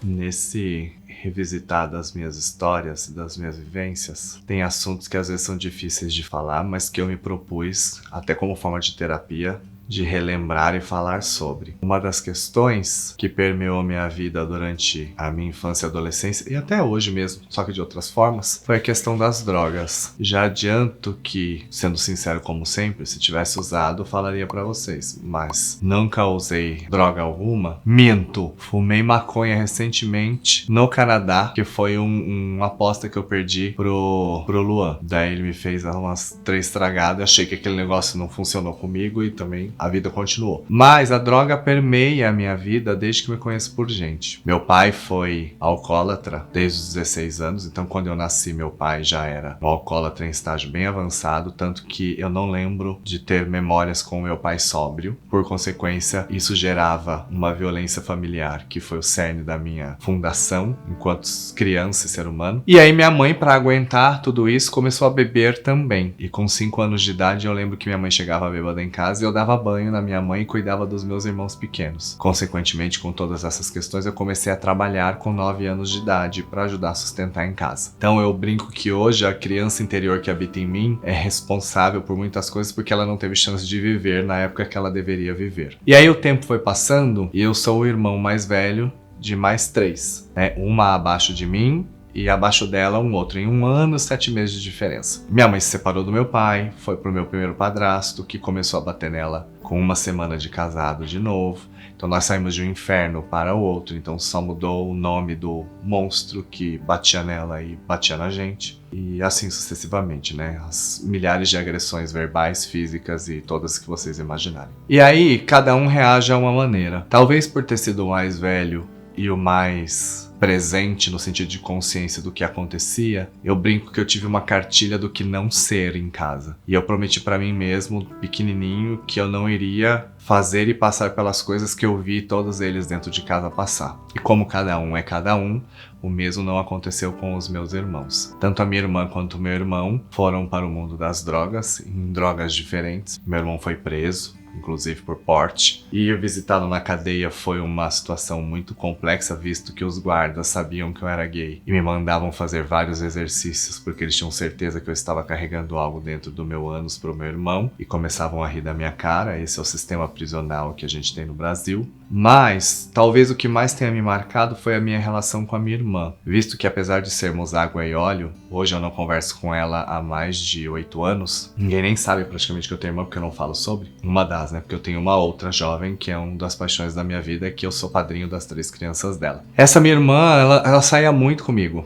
Nesse revisitar das minhas histórias, das minhas vivências, tem assuntos que às vezes são difíceis de falar, mas que eu me propus, até como forma de terapia, de relembrar e falar sobre. Uma das questões que permeou minha vida durante a minha infância e adolescência, e até hoje mesmo, só que de outras formas, foi a questão das drogas. Já adianto que, sendo sincero como sempre, se tivesse usado, falaria pra vocês, mas nunca usei droga alguma. Minto! Fumei maconha recentemente no Canadá, que foi uma aposta que eu perdi pro Luan. Daí ele me fez umas 3 tragadas, achei que aquele negócio não funcionou comigo e também a vida continuou. Mas a droga permeia a minha vida desde que me conheço por gente. Meu pai foi alcoólatra desde os 16 anos, então quando eu nasci meu pai já era um alcoólatra em estágio bem avançado, tanto que eu não lembro de ter memórias com meu pai sóbrio. Por consequência, isso gerava uma violência familiar, que foi o cerne da minha fundação enquanto criança e ser humano. E aí minha mãe, para aguentar tudo isso, começou a beber também. E com 5 anos de idade eu lembro que minha mãe chegava bêbada em casa e eu dava banho na minha mãe e cuidava dos meus irmãos pequenos. Consequentemente, com todas essas questões, eu comecei a trabalhar com 9 anos de idade para ajudar a sustentar em casa. Então eu brinco que hoje a criança interior que habita em mim é responsável por muitas coisas porque ela não teve chance de viver na época que ela deveria viver. E aí o tempo foi passando e eu sou o irmão mais velho de mais 3, né? Uma abaixo de mim e abaixo dela um outro, em 1 ano e 7 meses de diferença. Minha mãe se separou do meu pai, foi pro meu primeiro padrasto, que começou a bater nela com 1 semana de casado de novo. Então nós saímos de um inferno para o outro, então só mudou o nome do monstro que batia nela e batia na gente. E assim sucessivamente, né? As milhares de agressões verbais, físicas e todas que vocês imaginarem. E aí, cada um reage a uma maneira. Talvez por ter sido o mais velho e o mais presente no sentido de consciência do que acontecia, eu brinco que eu tive uma cartilha do que não ser em casa. E eu prometi pra mim mesmo, pequenininho, que eu não iria fazer e passar pelas coisas que eu vi todos eles dentro de casa passar. E como cada um é cada um, o mesmo não aconteceu com os meus irmãos. Tanto a minha irmã quanto o meu irmão foram para o mundo das drogas, em drogas diferentes. Meu irmão foi preso, inclusive por porte. E eu visitá-lo na cadeia foi uma situação muito complexa, visto que os guardas sabiam que eu era gay e me mandavam fazer vários exercícios porque eles tinham certeza que eu estava carregando algo dentro do meu ânus para o meu irmão e começavam a rir da minha cara. Esse é o sistema prisional que a gente tem no Brasil. Mas talvez o que mais tenha me marcado foi a minha relação com a minha irmã, visto que apesar de sermos água e óleo, hoje eu não converso com ela há mais de 8 anos. Ninguém nem sabe praticamente que eu tenho irmã porque eu não falo sobre. Uma das, né? Porque eu tenho uma outra jovem que é uma das paixões da minha vida, que eu sou padrinho das 3 crianças dela. Essa minha irmã, ela saía muito comigo.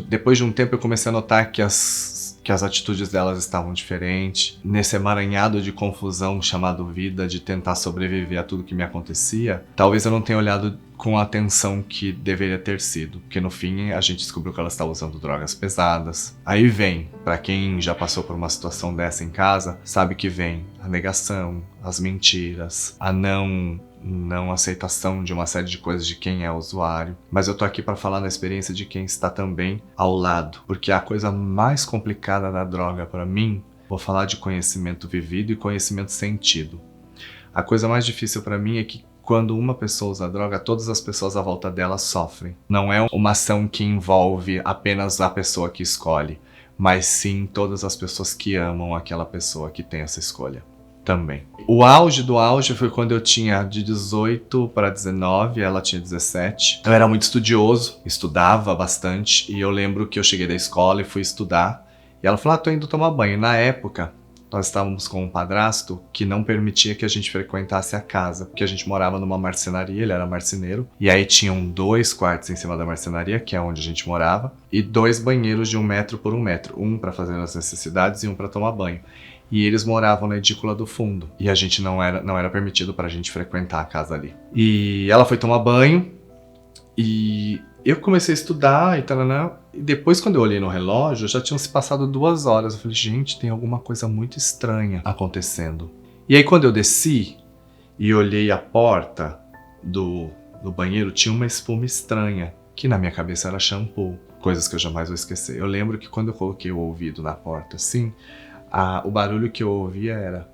Depois de um tempo eu comecei a notar que as atitudes delas estavam diferentes. Nesse emaranhado de confusão chamado vida, de tentar sobreviver a tudo que me acontecia, talvez eu não tenha olhado com a atenção que deveria ter sido, porque no fim a gente descobriu que ela estava usando drogas pesadas. Aí vem, pra quem já passou por uma situação dessa em casa, sabe que vem a negação, as mentiras, a não aceitação de uma série de coisas de quem é o usuário. Mas eu tô aqui para falar da experiência de quem está também ao lado, porque a coisa mais complicada da droga para mim, vou falar de conhecimento vivido e conhecimento sentido. A coisa mais difícil para mim é que quando uma pessoa usa droga, todas as pessoas à volta dela sofrem. Não é uma ação que envolve apenas a pessoa que escolhe, mas sim todas as pessoas que amam aquela pessoa que tem essa escolha também. O auge do auge foi quando eu tinha de 18 para 19, ela tinha 17. Eu era muito estudioso, estudava bastante, e eu lembro que eu cheguei da escola e fui estudar, e ela falou, tô indo tomar banho. Na época, nós estávamos com um padrasto que não permitia que a gente frequentasse a casa, porque a gente morava numa marcenaria, ele era marceneiro, e aí tinham 2 quartos em cima da marcenaria, que é onde a gente morava, e 2 banheiros de 1 metro por 1 metro, um para fazer as necessidades e um para tomar banho. E eles moravam na edícula do fundo, e a gente não era permitido pra gente frequentar a casa ali. E ela foi tomar banho, e eu comecei a estudar e tal, e depois quando eu olhei no relógio, já tinham se passado 2 horas. Eu falei, gente, tem alguma coisa muito estranha acontecendo. E aí quando eu desci e olhei a porta do banheiro, tinha uma espuma estranha, que na minha cabeça era shampoo, coisas que eu jamais vou esquecer. Eu lembro que quando eu coloquei o ouvido na porta assim, o barulho que eu ouvia era...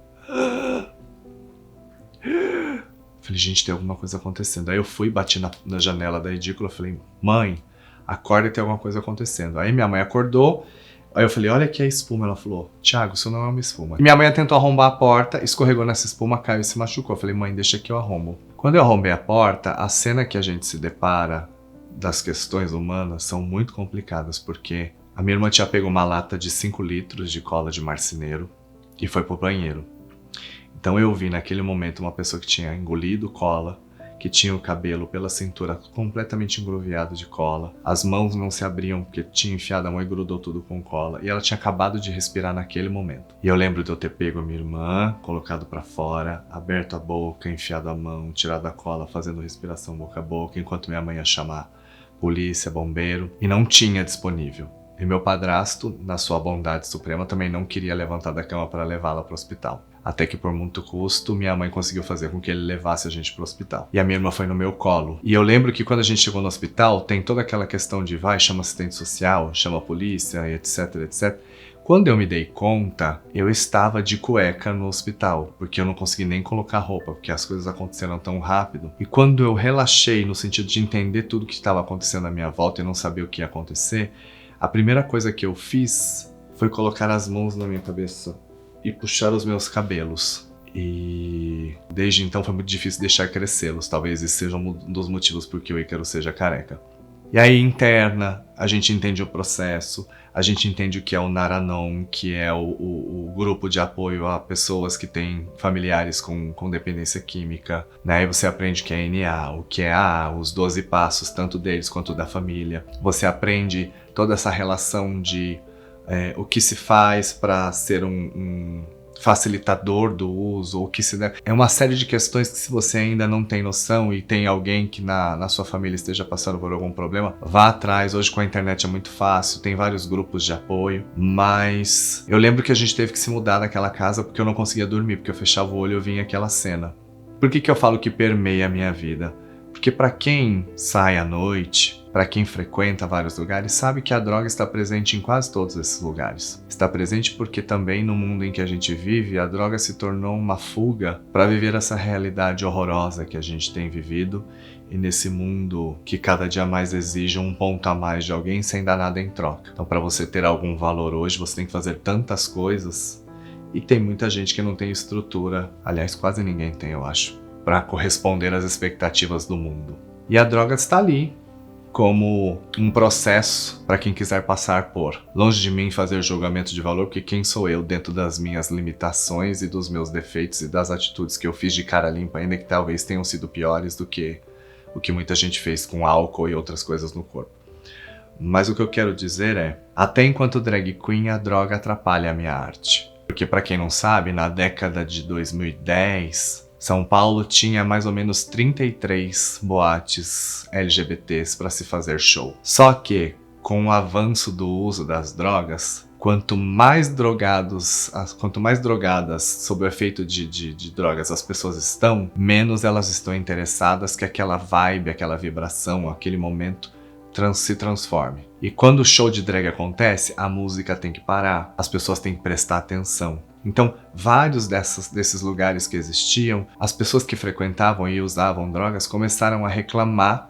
Falei, gente, tem alguma coisa acontecendo. Aí eu fui, bati na janela da edícula, falei, mãe, acorda e tem alguma coisa acontecendo. Aí minha mãe acordou, aí eu falei, olha aqui a espuma. Ela falou, Thiago, isso não é uma espuma. E minha mãe tentou arrombar a porta, escorregou nessa espuma, caiu e se machucou. Eu falei, mãe, deixa que eu arrombo. Quando eu arrombei a porta, a cena que a gente se depara das questões humanas são muito complicadas, porque a minha irmã tinha pego uma lata de 5 litros de cola de marceneiro e foi pro banheiro. Então eu vi naquele momento uma pessoa que tinha engolido cola, que tinha o cabelo pela cintura completamente engruviado de cola, as mãos não se abriam porque tinha enfiado a mão e grudou tudo com cola, e ela tinha acabado de respirar naquele momento. E eu lembro de eu ter pego a minha irmã, colocado pra fora, aberto a boca, enfiado a mão, tirado a cola, fazendo respiração boca a boca, enquanto minha mãe ia chamar polícia, bombeiro, e não tinha disponível. E meu padrasto, na sua bondade suprema, também não queria levantar da cama para levá-la para o hospital. Até que por muito custo, minha mãe conseguiu fazer com que ele levasse a gente para o hospital. E a minha irmã foi no meu colo. E eu lembro que quando a gente chegou no hospital, tem toda aquela questão de vai, chama assistente social, chama a polícia, etc, etc. Quando eu me dei conta, eu estava de cueca no hospital, porque eu não consegui nem colocar roupa, porque as coisas aconteceram tão rápido. E quando eu relaxei no sentido de entender tudo que estava acontecendo à minha volta e não saber o que ia acontecer, a primeira coisa que eu fiz foi colocar as mãos na minha cabeça e puxar os meus cabelos. E desde então foi muito difícil deixar crescê-los. Talvez esse seja um dos motivos por que o Ícaro seja careca. E aí interna, a gente entende o processo, a gente entende o que é o Naranon, que é o grupo de apoio a pessoas que têm familiares com dependência química, né? Aí você aprende o que é NA, o que é AA, os 12 passos, tanto deles quanto da família. Você aprende toda essa relação de o que se faz para ser um facilitador do uso, ou que se dá. É uma série de questões que, se você ainda não tem noção e tem alguém que na sua família esteja passando por algum problema, vá atrás. Hoje com a internet é muito fácil, tem vários grupos de apoio, mas eu lembro que a gente teve que se mudar daquela casa porque eu não conseguia dormir, porque eu fechava o olho e eu vinha aquela cena. Por que eu falo que permeia a minha vida? Porque para quem sai à noite, para quem frequenta vários lugares, sabe que a droga está presente em quase todos esses lugares. Está presente porque também no mundo em que a gente vive, a droga se tornou uma fuga para viver essa realidade horrorosa que a gente tem vivido, e nesse mundo que cada dia mais exige um ponto a mais de alguém sem dar nada em troca. Então, para você ter algum valor hoje, você tem que fazer tantas coisas, e tem muita gente que não tem estrutura, aliás, quase ninguém tem, eu acho, para corresponder às expectativas do mundo. E a droga está ali, como um processo para quem quiser passar por. Longe de mim fazer julgamento de valor, porque quem sou eu dentro das minhas limitações e dos meus defeitos e das atitudes que eu fiz de cara limpa, ainda que talvez tenham sido piores do que o que muita gente fez com álcool e outras coisas no corpo. Mas o que eu quero dizer é, até enquanto drag queen, a droga atrapalha a minha arte. Porque para quem não sabe, na década de 2010... São Paulo tinha mais ou menos 33 boates LGBTs para se fazer show. Só que, com o avanço do uso das drogas, quanto mais drogadas sob o efeito de drogas as pessoas estão, menos elas estão interessadas que aquela vibe, aquela vibração, aquele momento se transforme. E quando o show de drag acontece, a música tem que parar, as pessoas têm que prestar atenção. Então, vários desses lugares que existiam, as pessoas que frequentavam e usavam drogas começaram a reclamar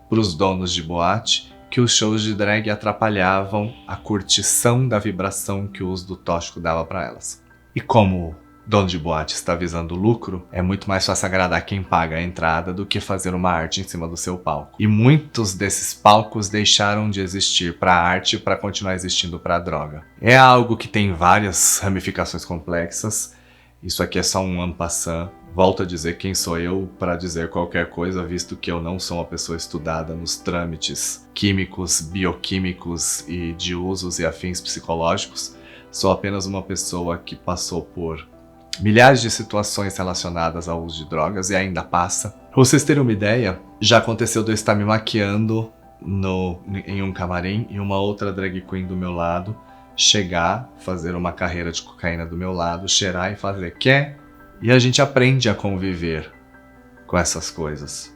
para os donos de boate que os shows de drag atrapalhavam a curtição da vibração que o uso do tóxico dava para elas. E como dono de boate está visando lucro, é muito mais fácil agradar quem paga a entrada do que fazer uma arte em cima do seu palco. E muitos desses palcos deixaram de existir para a arte para continuar existindo para a droga. É algo que tem várias ramificações complexas. Isso aqui é só um en passant. Volto a dizer, quem sou eu para dizer qualquer coisa, visto que eu não sou uma pessoa estudada nos trâmites químicos, bioquímicos e de usos e afins psicológicos. Sou apenas uma pessoa que passou por milhares de situações relacionadas ao uso de drogas e ainda passa. Pra vocês terem uma ideia, já aconteceu de eu estar me maquiando em um camarim e uma outra drag queen do meu lado chegar, fazer uma carreira de cocaína do meu lado, cheirar e fazer quer? E a gente aprende a conviver com essas coisas.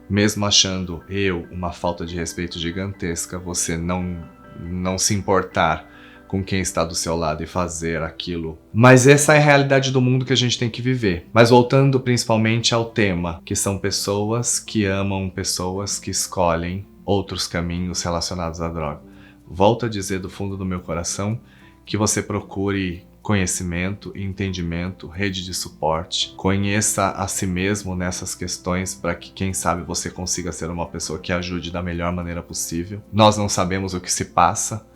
Mesmo achando uma falta de respeito gigantesca, você não se importar com quem está do seu lado e fazer aquilo. Mas essa é a realidade do mundo que a gente tem que viver. Mas voltando principalmente ao tema, que são pessoas que amam pessoas que escolhem outros caminhos relacionados à droga. Volto a dizer do fundo do meu coração que você procure conhecimento, entendimento, rede de suporte, conheça a si mesmo nessas questões para que, quem sabe, você consiga ser uma pessoa que ajude da melhor maneira possível. Nós não sabemos o que se passa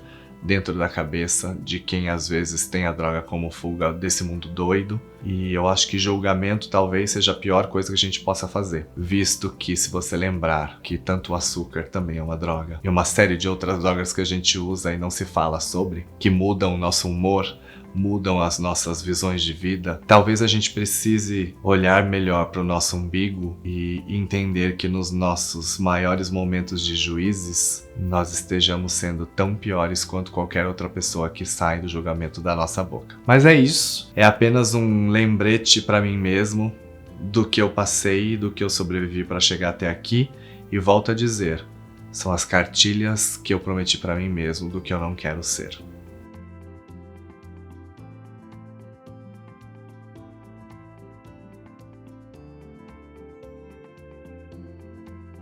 dentro da cabeça de quem às vezes tem a droga como fuga desse mundo doido, e eu acho que julgamento talvez seja a pior coisa que a gente possa fazer, visto que, se você lembrar que tanto o açúcar também é uma droga, e uma série de outras drogas que a gente usa e não se fala sobre, que mudam o nosso humor, mudam as nossas visões de vida, talvez a gente precise olhar melhor para o nosso umbigo e entender que nos nossos maiores momentos de juízes, nós estejamos sendo tão piores quanto qualquer outra pessoa que sai do julgamento da nossa boca. Mas é isso, é apenas um lembrete para mim mesmo do que eu passei, do que eu sobrevivi para chegar até aqui, e volto a dizer, são as cartilhas que eu prometi para mim mesmo do que eu não quero ser.